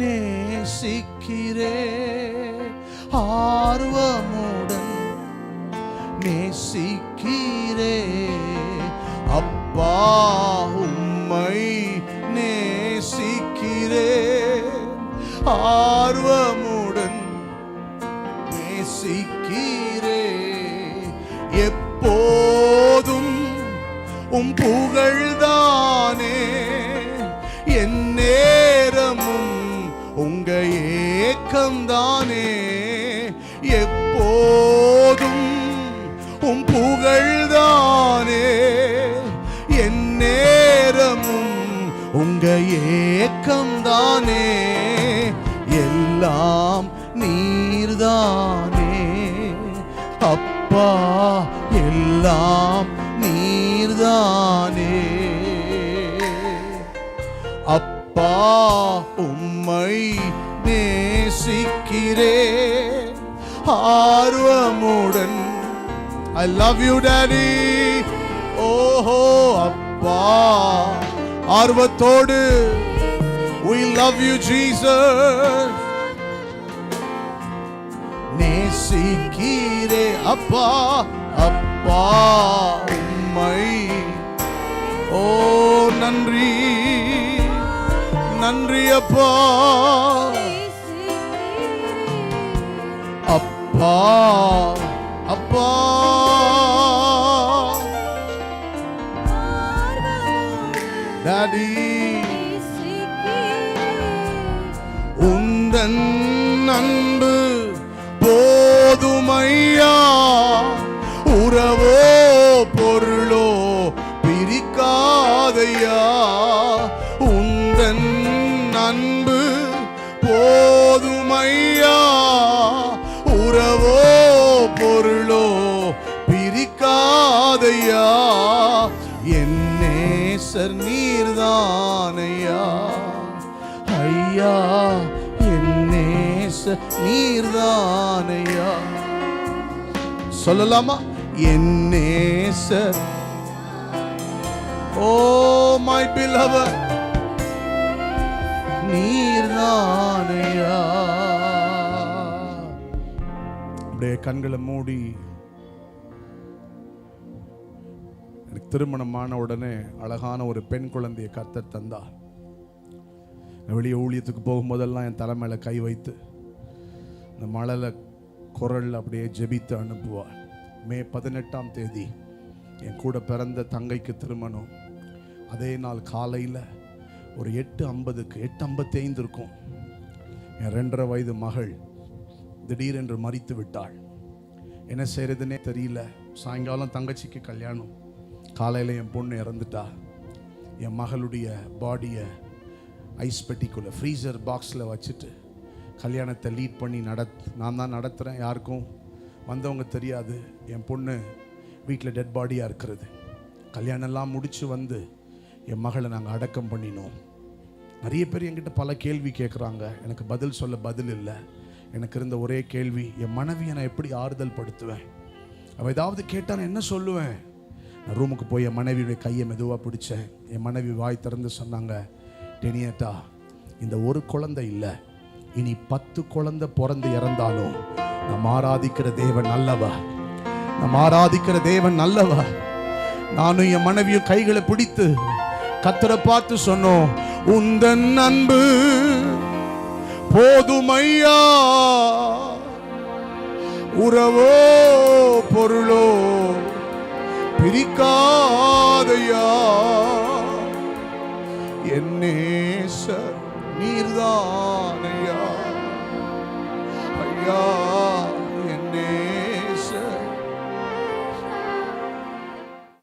நேசிக்கிறே, ஆர்வமுடன் நேசிக்கிறே. அப்பா உம்மை நேசிக்கிறே, ஆர்வமுடன் நேசிக்கிறே. எப்போதும் உம் புகழ்தானே, என் நேரமும் உங்க ஏக்கம்தானே. எப்போதும் உம் புகழ்தானே, என் நேரமும் உங்க ஏக்கம்தானே. எல்லாம் நீர்தானே அப்பா, எல்லாம் நீர்தானே. அப்பா உம்மை நேசிக்கிறே, ஆர்வமுடன். I love you daddy. ஓஹோ அப்பா, ஆர்வத்தோடு we love you Jesus. நேசிக்கிறே அப்பா, அப்பா உம்மை. ஓ நன்றி நன்றி அப்பா, அப்பா அப்பா. டாடி உந்தன் அன்பு போதுமையா, உறவோ பொருளோ பிரிக்காதையா. உந்தன் அன்பு போதுமையா, உறவோ பொருளோ பிரிக்காதையா. என் நேசர் நீர்தானையா ஐயா, என் நேசர் நீர்தானையா. சொல்லலாமா? என் நேசர், ஓ மை பிலவட், நீர்தானையா. அப்படியே கண்களை மூடி. எனக்கு திருமணமான உடனே அழகான ஒரு பெண் குழந்தையை கர்த்தர் தந்தார். வெளியே ஊழியத்துக்கு போகும்போதெல்லாம் என் தலைமையில கை வைத்து இந்த மழையில குரல் அப்படியே ஜெபித்து அனுப்புவார். மே 18ஆம் தேதி என் கூட பிறந்த தங்கைக்கு திருமணம். அதே நாள் காலையில் ஒரு 8:50க்கு 8:55 இருக்கும், என் 2.5 வயது மகள் திடீரென்று மரித்து விட்டாள். என்ன செய்யறதுன்னே தெரியல. சாயங்காலம் தங்கச்சிக்கு கல்யாணம், காலையில் என் பொண்ணு இறந்துட்டா. என் மகளுடைய பாடியை ஐஸ் பெட்டிக்குள்ளே ஃப்ரீசர் பாக்ஸில் வச்சுட்டு கல்யாணத்தை லீட் பண்ணி நான் தான் நடத்துகிறேன். யாருக்கும் வந்தவங்க தெரியாது. என் பொண்ணு வீட்டில் டெட் பாடியாக இருக்கிறது. கல்யாணம்லாம் முடித்து வந்து என் மகளை நாங்கள் அடக்கம் பண்ணினோம். நிறைய பேர் என்கிட்ட பல கேள்வி கேட்குறாங்க. எனக்கு பதில் சொல்ல பதில் இல்லை. எனக்கு இருந்த ஒரே கேள்வி, என் மனைவியை நான் எப்படி ஆறுதல் படுத்துவேன்? அவள் ஏதாவது கேட்டால் நான் என்ன சொல்லுவேன்? நான் ரூமுக்கு போய் என் மனைவியுடைய கையை மெதுவாக பிடிச்சேன். என் மனைவி வாய் திறந்து சொன்னாங்க, டெனியட்டா, இந்த ஒரு குழந்தை இல்லை, இனி 10 குழந்தை பிறந்து இறந்தாலும் நாம் ஆராதிக்கிற தேவன் நல்லவா, நாம் ஆராதிக்கிற தேவன் நல்லவா. நானும் என் மனைவியும் கைகளை பிடித்து கர்த்தரை பார்த்து சொன்னோம், உந்தன் அன்பு போதுமையா, உறவோ பொருளோ பிரிக்காதையா. என் நேசர் நீர்தானையா.